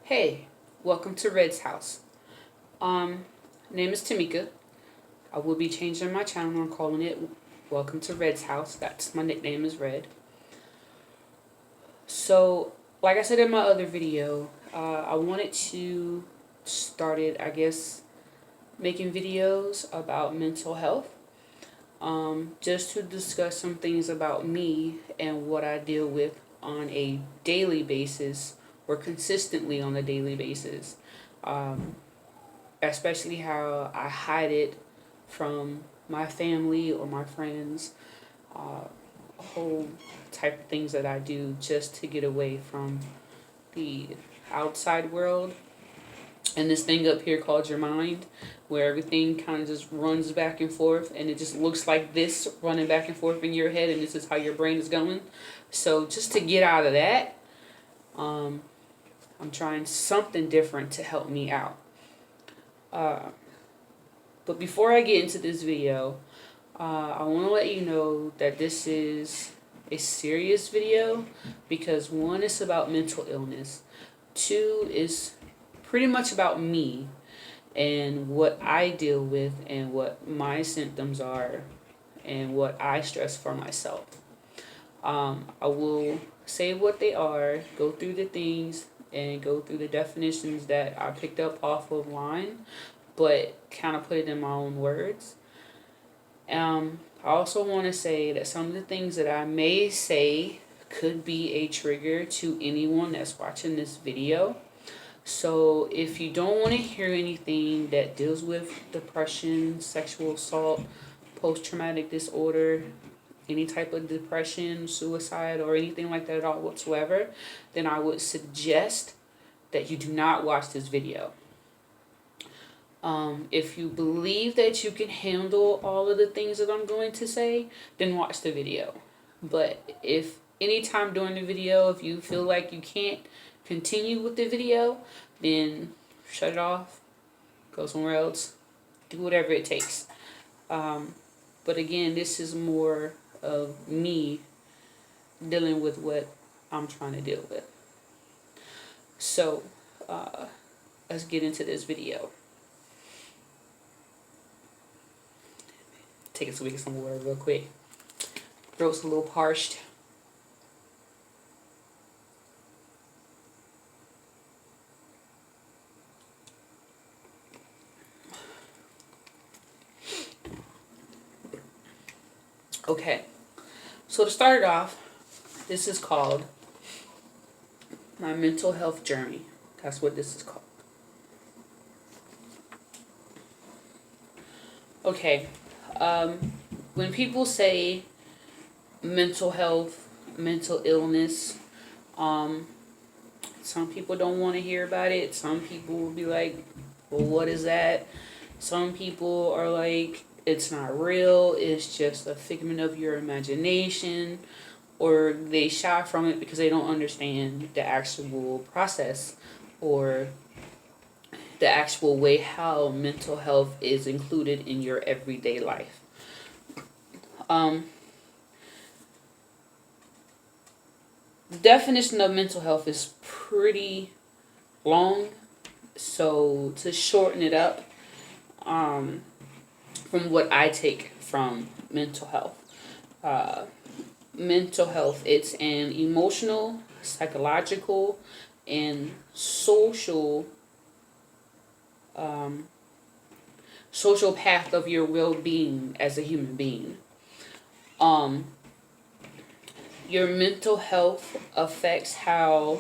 Hey, welcome to Red's house. Name is Tamika. I will be changing my channel and calling it Welcome to Red's house. That's my nickname is Red. So, like I said in my other video, I wanted to started, making videos about mental health. Just to discuss some things about me and what I deal with on a daily basis or consistently on a daily basis. Um, Especially how I hide it from my family or my friends. A whole type of things that I do just to get away from the outside world and this thing up here called your mind, where everything kind of just runs back and forth and it just looks like this running back and forth in your head, and this is how your brain is going. So just to get out of that, um, I'm trying something different to help me out. But before I get into this video, I want to let you know that this is a serious video because one is about mental illness, two is pretty much about me and what I deal with and what my symptoms are and what I stress for myself. I will say what they are, go through the things, and go through the definitions that I picked up off of line, but kind of put it in my own words. I also want to say that some of the things that I may say could be a trigger to anyone that's watching this video. So if you don't want to hear anything that deals with depression, sexual assault, post-traumatic disorder, any type of depression, suicide, or anything like that at all whatsoever, then I would suggest that you do not watch this video. If you believe that you can handle all of the things that I'm going to say, then watch the video. But if anytime during the video, if you feel like you can't continue with the video, then shut it off, go somewhere else, do whatever it takes. But again, this is more of me dealing with what I'm trying to deal with. So, let's get into this video. Take a swig of some water real quick. Throat's a little parched. Okay, so to start it off, this is called my mental health journey. That's what this is called. Okay, when people say mental health, mental illness, some people don't want to hear about it. Some people will be like, well, what is that? Some people are like, it's not real, it's just a figment of your imagination, or they shy from it because they don't understand the actual process or the actual way how mental health is included in your everyday life. The definition of mental health is pretty long, so to shorten it up, from what I take from mental health. Mental health, it's an emotional, psychological, and social path of your well-being as a human being. Your mental health affects how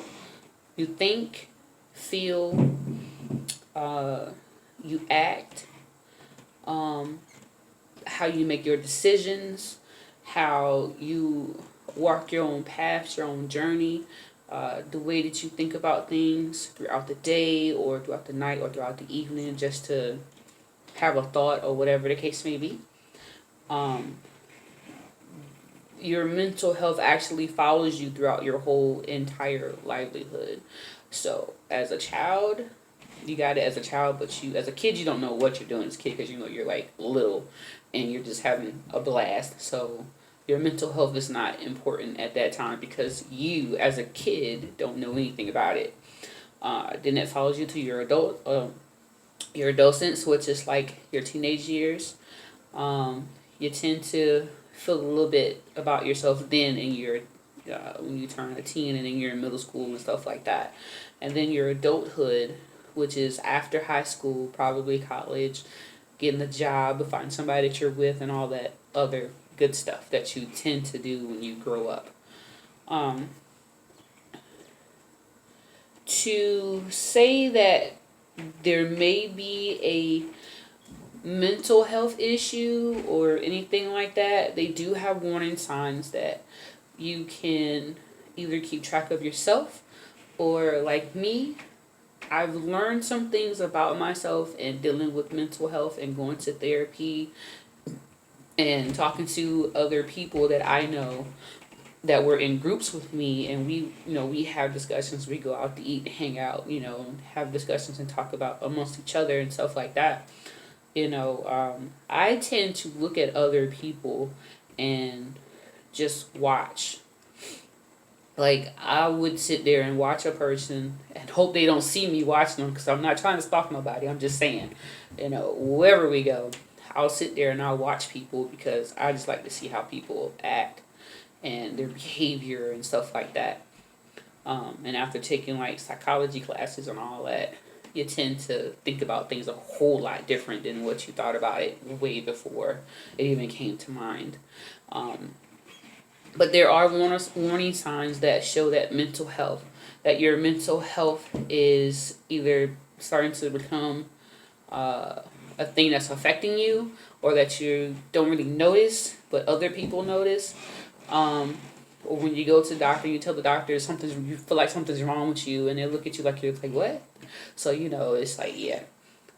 you think, feel, you act, how you make your decisions, how you walk your own path, your own journey, the way that you think about things throughout the day or throughout the night or throughout the evening, just to have a thought or whatever the case may be. Your mental health actually follows you throughout your whole entire livelihood. So as a child, you got it as a child, but you as a kid, you don't know what you're doing as a kid because you know you're like little and you're just having a blast. So your mental health is not important at that time because you as a kid don't know anything about it. Then it follows you to your adolescence, which is like your teenage years. You tend to feel a little bit about yourself then in your when you turn a teen, and then you're in middle school and stuff like that. And then your adulthood, which is after high school, probably college, getting a job, find somebody that you're with, and all that other good stuff that you tend to do when you grow up. To say that there may be a mental health issue or anything like that, they do have warning signs that you can either keep track of yourself, or like me, I've learned some things about myself and dealing with mental health and going to therapy and talking to other people that I know that were in groups with me, and we have discussions, we go out to eat, hang out, have discussions and talk about amongst each other and stuff like that. I tend to look at other people and just watch. Like, I would sit there and watch a person and hope they don't see me watching them, because I'm not trying to stalk nobody. I'm just saying, wherever we go, I'll sit there and I'll watch people, because I just like to see how people act and their behavior and stuff like that. And after taking like psychology classes and all that, you tend to think about things a whole lot different than what you thought about it way before it even came to mind. But there are warning signs that show that your mental health is either starting to become a thing that's affecting you, or that you don't really notice, but other people notice. Or when you go to the doctor, you tell the doctor you feel like something's wrong with you, and they look at you like you're like, what? So, it's like, yeah.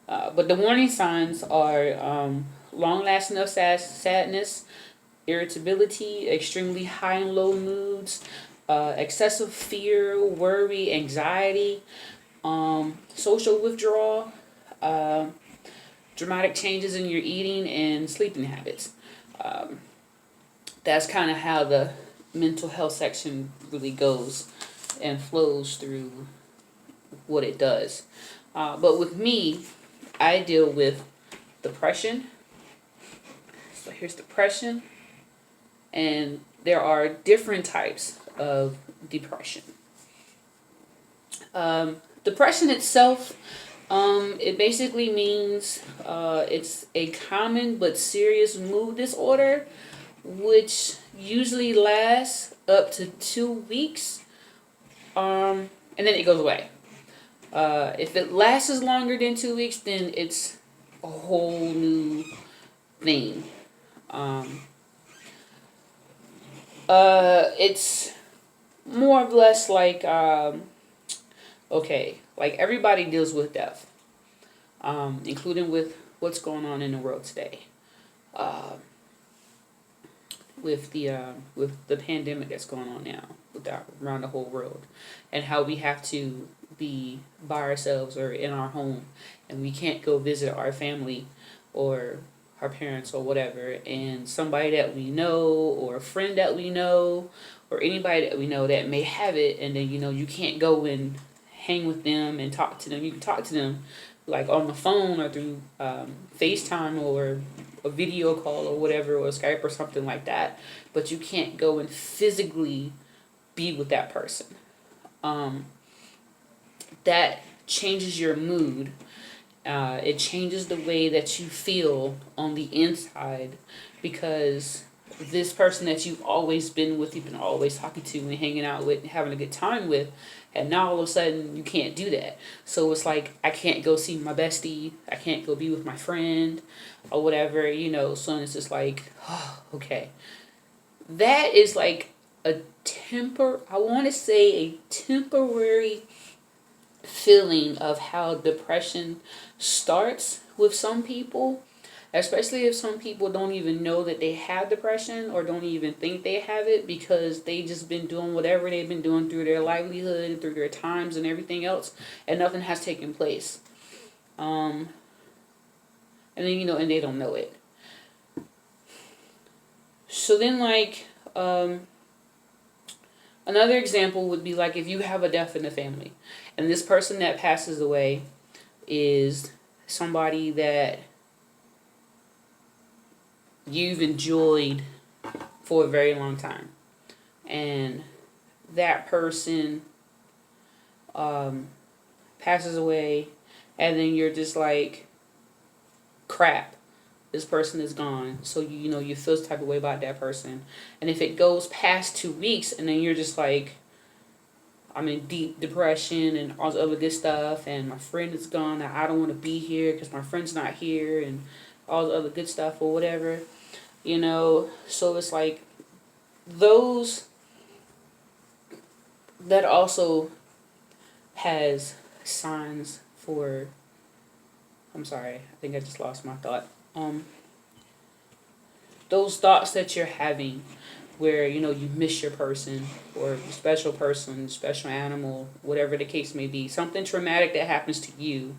But the warning signs are long-lasting of sadness, irritability, extremely high and low moods, excessive fear, worry, anxiety, social withdrawal, dramatic changes in your eating and sleeping habits. That's kind of how the mental health section really goes and flows through what it does. But with me, I deal with depression. So here's depression. And there are different types of depression. Depression itself, it basically means it's a common but serious mood disorder, which usually lasts up to 2 weeks, and then it goes away. If it lasts longer than 2 weeks, then it's a whole new thing. It's more or less like, like everybody deals with death, including with what's going on in the world today. With the pandemic that's going on now around the whole world, and how we have to be by ourselves or in our home, and we can't go visit our family or our parents or whatever, and somebody that we know or a friend that we know or anybody that we know that may have it, and then you can't go and hang with them and talk to them. You can talk to them like on the phone or through FaceTime or a video call or whatever, or Skype or something like that, but you can't go and physically be with that person. That changes your mood. It changes the way that you feel on the inside, because this person that you've always been with, you've been always talking to and hanging out with, having a good time with, and now all of a sudden you can't do that. So it's like, I can't go see my bestie, I can't go be with my friend or whatever, so it's just like, oh, okay. That is like I want to say a temporary feeling of how depression starts with some people, especially if some people don't even know that they have depression or don't even think they have it, because they just been doing whatever they've been doing through their livelihood and through their times and everything else, and nothing has taken place. And then and they don't know it. So then, like, Another example would be like if you have a death in the family, and this person that passes away is somebody that you've enjoyed for a very long time, and that person passes away, and then you're just like, crap, this person is gone. So you feel this type of way about that person, and if it goes past 2 weeks, and then you're just like, I'm in deep depression and all the other good stuff, and my friend is gone, and I don't want to be here because my friend's not here, and all the other good stuff or whatever, so it's like those that also has signs for, I'm sorry, I think I just lost my thought. Those thoughts that you're having where you miss your person or special person, special animal, whatever the case may be, something traumatic that happens to you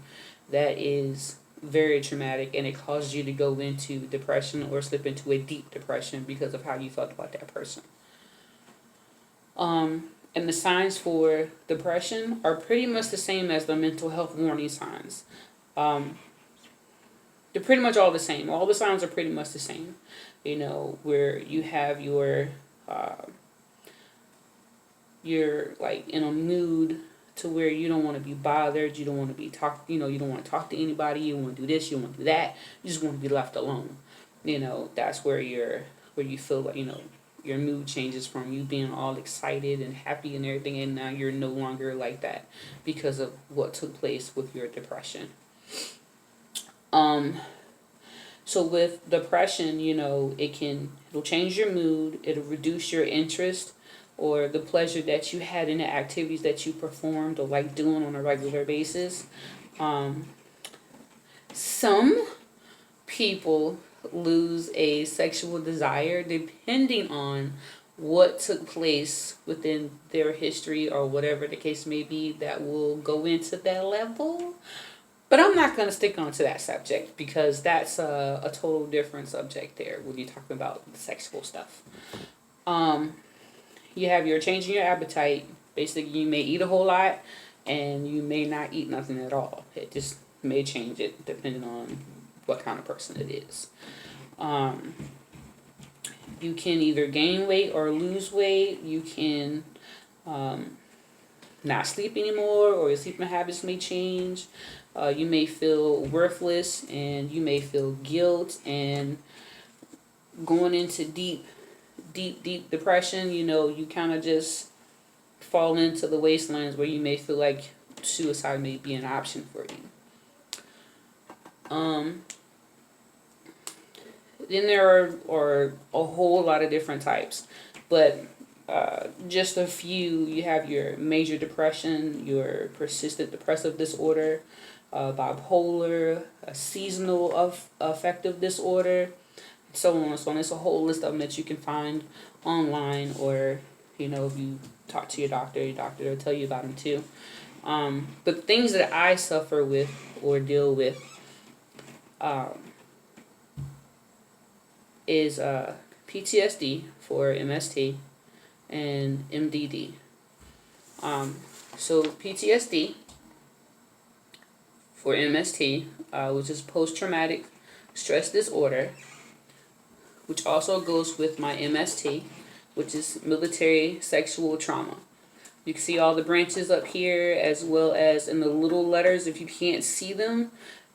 that is very traumatic, and it causes you to go into depression or slip into a deep depression because of how you felt about that person. And the signs for depression are pretty much the same as the mental health warning signs. They're pretty much all the same. All the signs are pretty much the same. Where you have you're like in a mood to where you don't want to be bothered, you don't want to be you don't want to talk to anybody, you want to do this, you want to do that, you just want to be left alone. That's where you feel like, your mood changes from you being all excited and happy and everything, and now you're no longer like that because of what took place with your depression. So with depression, it'll change your mood, it'll reduce your interest or the pleasure that you had in the activities that you performed or like doing on a regular basis. Some people lose a sexual desire depending on what took place within their history or whatever the case may be that will go into that level. But I'm not going to stick on to that subject because that's a total different subject there when you're talking about the sexual stuff. You have your change in your appetite. Basically, you may eat a whole lot and you may not eat nothing at all. It just may change it depending on what kind of person it is. You can either gain weight or lose weight. You can not sleep anymore, or your sleeping habits may change. You may feel worthless, and you may feel guilt, and going into deep depression. You kind of just fall into the wastelands where you may feel like suicide may be an option for you. Then there are a whole lot of different types, but just a few. You have your major depression, your persistent depressive disorder, bipolar, a seasonal affective disorder, so on and so on. It's a whole list of them that you can find online, or if you talk to your doctor will tell you about them too. But things that I suffer with or deal with is PTSD for MST and MDD. So PTSD for MST, which is post-traumatic stress disorder, which also goes with my MST, which is military sexual trauma. You can see all the branches up here, as well as in the little letters. If you can't see them,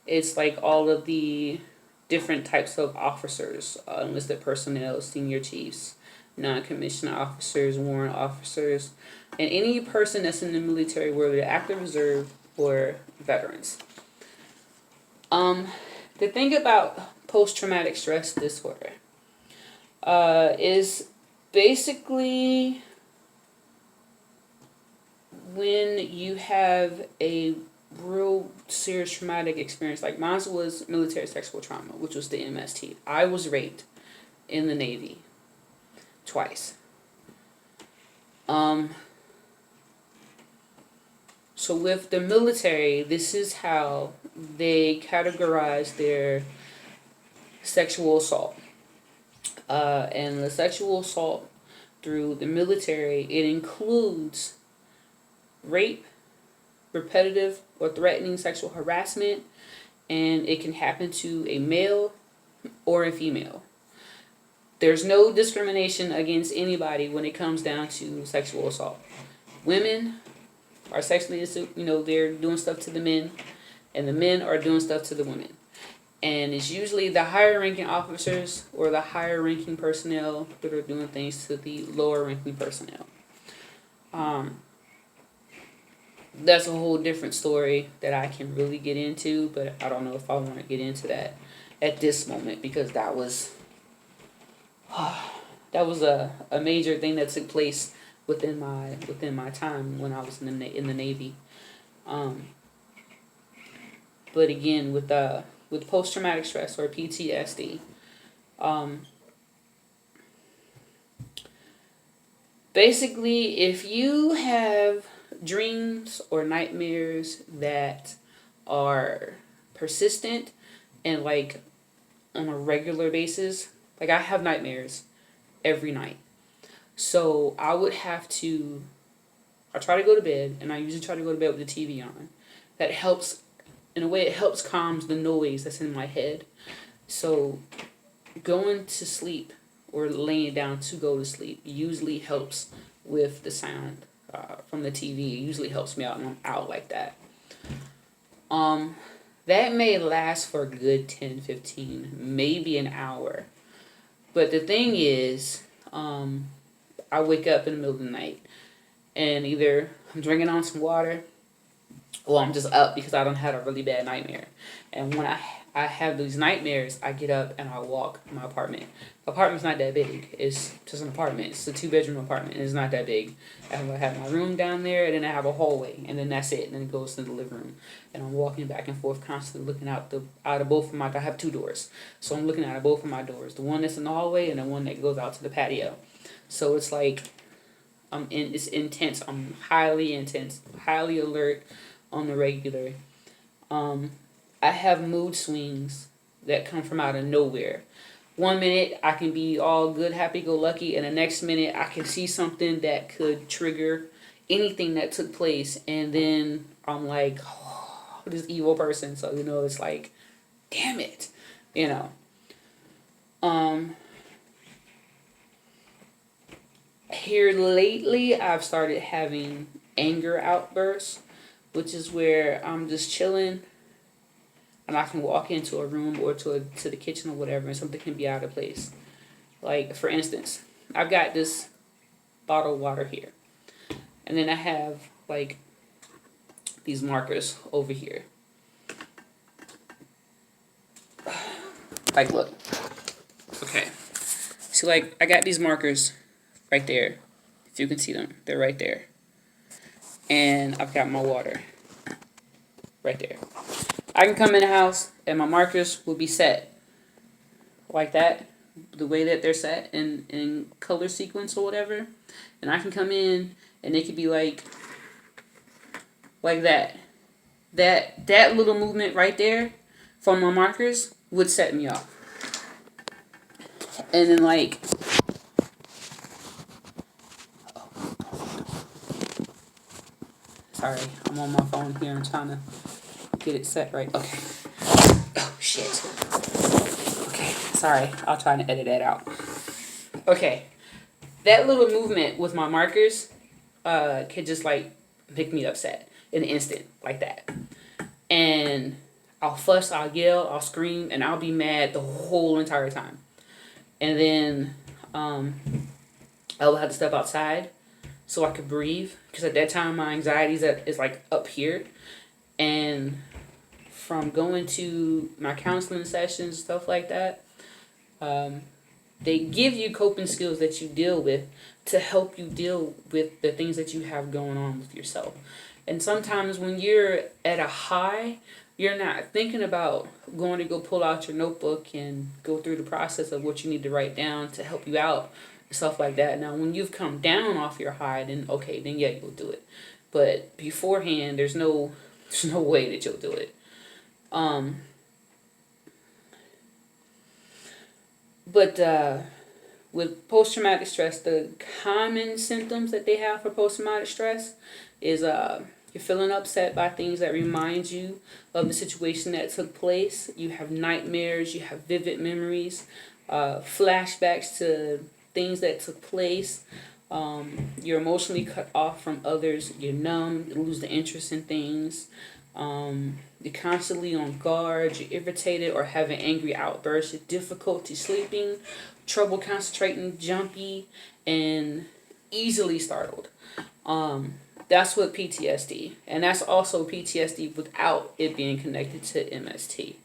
it's like all of the different types of officers, enlisted personnel, senior chiefs, non-commissioned officers, warrant officers, and any person that's in the military, whether they're active reserve or veterans. The thing about post-traumatic stress disorder is basically when you have a real serious traumatic experience. Like mine was military sexual trauma, which was the MST. I was raped in the Navy twice. So with the military, this is how they categorize their sexual assault. And the sexual assault through the military, it includes rape, repetitive or threatening sexual harassment, and it can happen to a male or a female. There's no discrimination against anybody when it comes down to sexual assault. Women are sexually, they're doing stuff to the men, and the men are doing stuff to the women. And it's usually the higher ranking officers or the higher ranking personnel that are doing things to the lower ranking personnel. That's a whole different story that I can really get into, but I don't know if I want to get into that at this moment, because that was a major thing that took place within my time when I was in the Navy. But again, with post traumatic stress or PTSD, basically, if you have dreams or nightmares that are persistent and like on a regular basis, like I have nightmares every night. So I try to go to bed, and I usually try to go to bed with the TV on. That helps, in a way, it helps calms the noise that's in my head. So going to sleep or laying down to go to sleep usually helps with the sound from the TV. It usually helps me out, and I'm out like that. That may last for a good 10, 15, maybe an hour. But the thing is, I wake up in the middle of the night, and either I'm drinking on some water, or I'm just up because I done had a really bad nightmare. And when I have these nightmares, I get up and I walk my apartment. The apartment's not that big. It's just an apartment. It's a 2-bedroom apartment. It's not that big. I have my room down there, and then I have a hallway, and then that's it. And then it goes to the living room. And I'm walking back and forth, constantly looking out of both of my. I have 2 doors, so I'm looking out of both of my doors. The one that's in the hallway and the one that goes out to the patio. So it's like it's intense. I'm highly intense, highly alert on the regular. I have mood swings that come from out of nowhere. One minute I can be all good, happy-go-lucky, and the next minute I can see something that could trigger anything that took place, and then I'm like, oh, this evil person. So it's like, damn it, Here lately, I've started having anger outbursts, which is where I'm just chilling, and I can walk into a room or to the kitchen or whatever, and something can be out of place. Like, for instance, I've got this bottle of water here, and then I have like these markers over here. Like, look. Okay. So, like, I got these markers right there. If you can see them, they're right there. And I've got my water right there. I can come in the house and my markers will be set like that, the way that they're set in color sequence or whatever. And I can come in and they could be like that. That little movement right there from my markers would set me off. And then like, sorry, I'm on my phone here. I'm trying to get it set right. Okay. Oh, shit. Okay, sorry. I'll try to edit that out. Okay. That little movement with my markers could just, like, make me upset in an instant, like that. And I'll fuss, I'll yell, I'll scream, and I'll be mad the whole entire time. And then I will have to step outside so I could breathe, because at that time my anxiety is like up here. And from going to my counseling sessions, stuff like that, they give you coping skills that you deal with to help you deal with the things that you have going on with yourself. And sometimes when you're at a high, you're not thinking about going to go pull out your notebook and go through the process of what you need to write down to help you out, stuff like that. Now, when you've come down off your high, then okay, then yeah, you'll do it. But beforehand, there's no way that you'll do it. But with post-traumatic stress, the common symptoms that they have for post-traumatic stress is you're feeling upset by things that remind you of the situation that took place. You have nightmares, you have vivid memories, flashbacks to things that took place. You're emotionally cut off from others. You're numb, you lose the interest in things. You're constantly on guard. You're irritated or having angry outbursts. You're difficulty sleeping, trouble concentrating, jumpy, and easily startled. That's what PTSD, and that's also PTSD without it being connected to MST.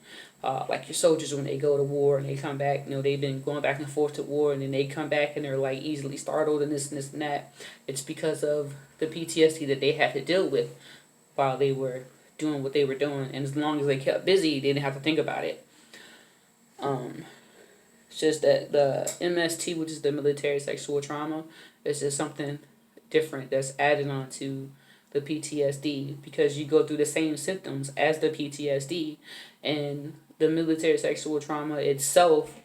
Like your soldiers when they go to war and they come back, they've been going back and forth to war, and then they come back and they're like easily startled and this and that. It's because of the PTSD that they had to deal with while they were doing what they were doing, and as long as they kept busy, they didn't have to think about it. It's just that the MST, which is the military sexual trauma, is just something different that's added on to the PTSD, because you go through the same symptoms as the PTSD, and the military sexual trauma itself,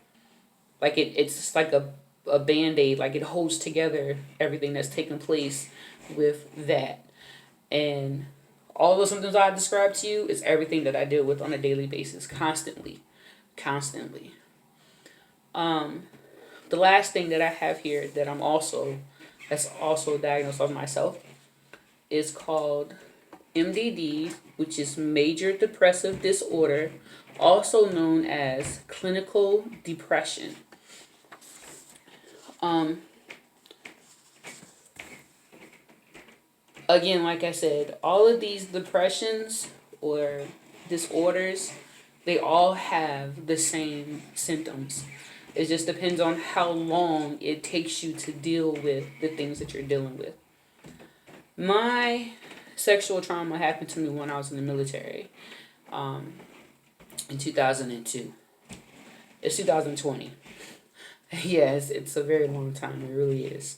like it's like a band-aid, like it holds together everything that's taken place with that. And all those symptoms I described to you is everything that I deal with on a daily basis, constantly. The last thing that I have here that that's also diagnosed of myself is called MDD, which is major depressive disorder, also known as clinical depression. Again, like I said, all of these depressions or disorders, they all have the same symptoms. It just depends on how long it takes you to deal with the things that you're dealing with. My sexual trauma happened to me when I was in the military, in 2002. It's 2020. Yes, it's a very long time. It really is.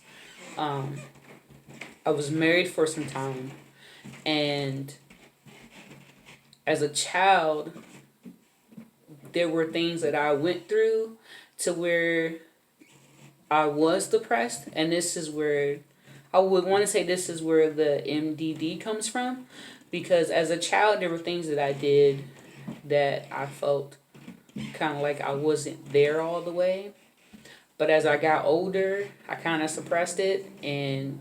I was married for some time, and as a child, there were things that I went through to where I was depressed, and this is where I would want to say this is where the MDD comes from, because as a child there were things that I did that I felt kind of like I wasn't there all the way, but as I got older I kind of suppressed it, and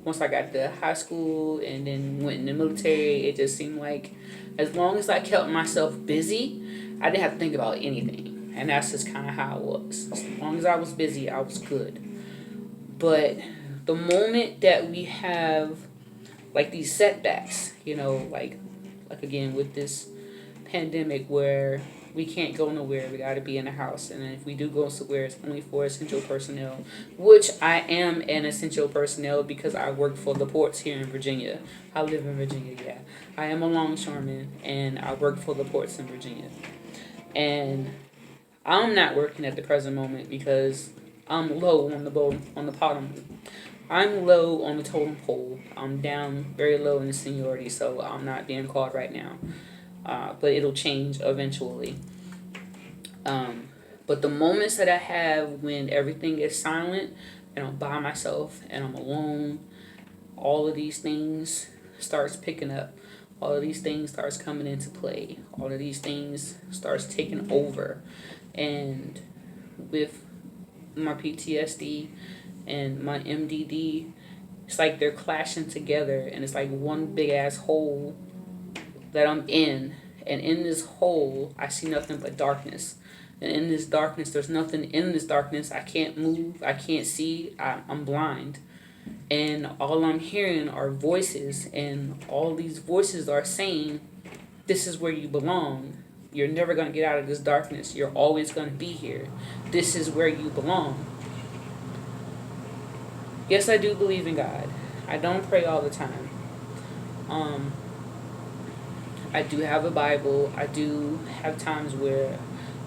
once I got to high school and then went in the military, it just seemed like as long as I kept myself busy, I didn't have to think about anything. And that's just kind of how it was. As long as I was busy, I was good. But the moment that we have like these setbacks, like again with this pandemic where we can't go nowhere, we got to be in the house, and if we do go somewhere, it's only for essential personnel, which I am an essential personnel because I work for the ports here in Virginia. I live in Virginia, yeah. I am a longshoreman, and I work for the ports in Virginia. And I'm not working at the present moment because I'm low on the bottom. I'm low on the totem pole. I'm down very low in the seniority, so I'm not being called right now. But it'll change eventually. But the moments that I have when everything is silent and I'm by myself and I'm alone, all of these things starts picking up. All of these things starts coming into play. All of these things starts taking over. And with my PTSD and my MDD, it's like they're clashing together, and it's like one big ass hole that I'm in, and in this hole I see nothing but darkness, and in this darkness there's nothing in this darkness. I can't move, I can't see, I'm blind, and all I'm hearing are voices, and all these voices are saying, this is where you belong, you're never going to get out of this darkness, you're always going to be here, this is where you belong. Yes, I do believe in God. I don't pray all the time. I do have a Bible. I do have times where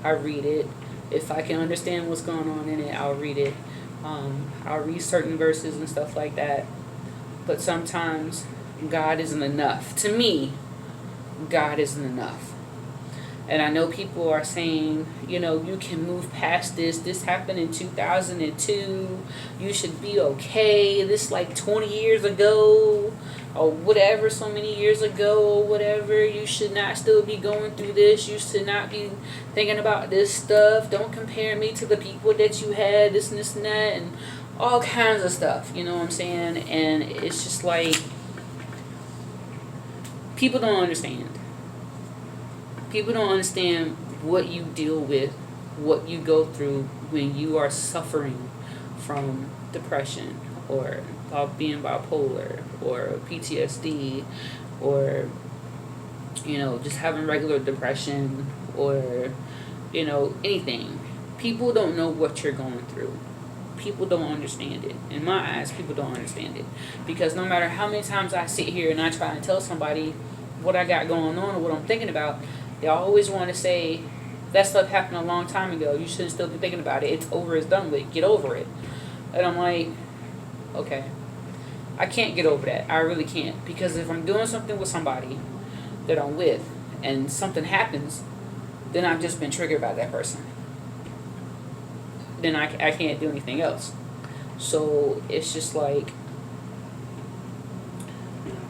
I read it. If I can understand what's going on in it, I'll read it. I'll read certain verses and stuff like that. But sometimes God isn't enough. To me, God isn't enough. And I know people are saying, you know, you can move past this. This happened in 2002. You should be okay. This like 20 years ago or whatever, so many years ago or whatever. You should not still be going through this. You should not be thinking about this stuff. Don't compare me to the people that you had, this and this and that, and all kinds of stuff. You know what I'm saying? And it's just like, people don't understand. People don't understand what you deal with, what you go through when you are suffering from depression or being bipolar or PTSD or, you know, just having regular depression or, you know, anything. People don't know what you're going through. People don't understand it. In my eyes, people don't understand it. Because no matter how many times I sit here and I try to tell somebody what I got going on or what I'm thinking about, they always want to say, that stuff happened a long time ago. You shouldn't still be thinking about it. It's over. It's done with. Get over it. And I'm like, okay. I can't get over that. I really can't. Because if I'm doing something with somebody that I'm with and something happens, then I've just been triggered by that person. Then I can't do anything else. So it's just like,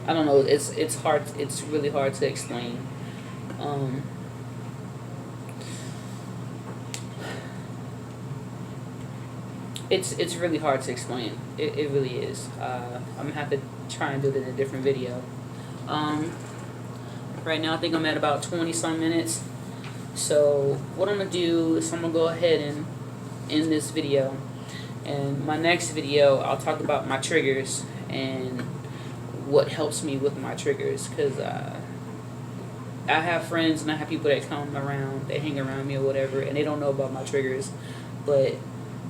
I don't know. It's hard. It's really hard to explain. It's really hard to explain. It really is. I'm gonna have to try and do it in a different video. Right now I think I'm at about 20 some minutes. So what I'm gonna do is I'm gonna go ahead and end this video. And my next video I'll talk about my triggers and what helps me with my triggers, because I have friends and I have people that come around, they hang around me or whatever, and they don't know about my triggers, but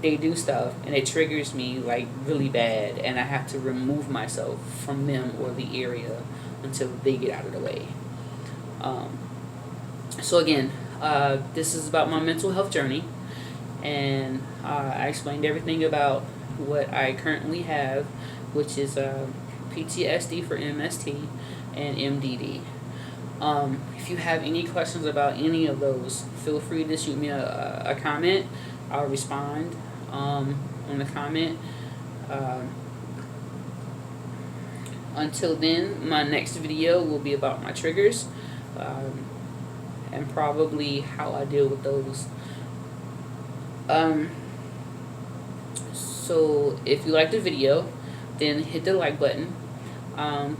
they do stuff and it triggers me like really bad, and I have to remove myself from them or the area until they get out of the way. So again, this is about my mental health journey, and I explained everything about what I currently have, which is PTSD for MST and MDD. If you have any questions about any of those, feel free to shoot me a comment. I'll respond on the comment. Until then, my next video will be about my triggers and probably how I deal with those. So if you like the video, then hit the like button.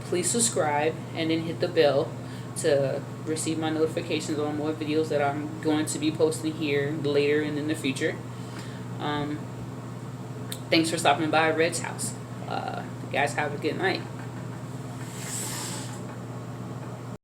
Please subscribe and then hit the bell to receive my notifications on more videos that I'm going to be posting here later and in the future. Thanks for stopping by Red's house. You guys have a good night.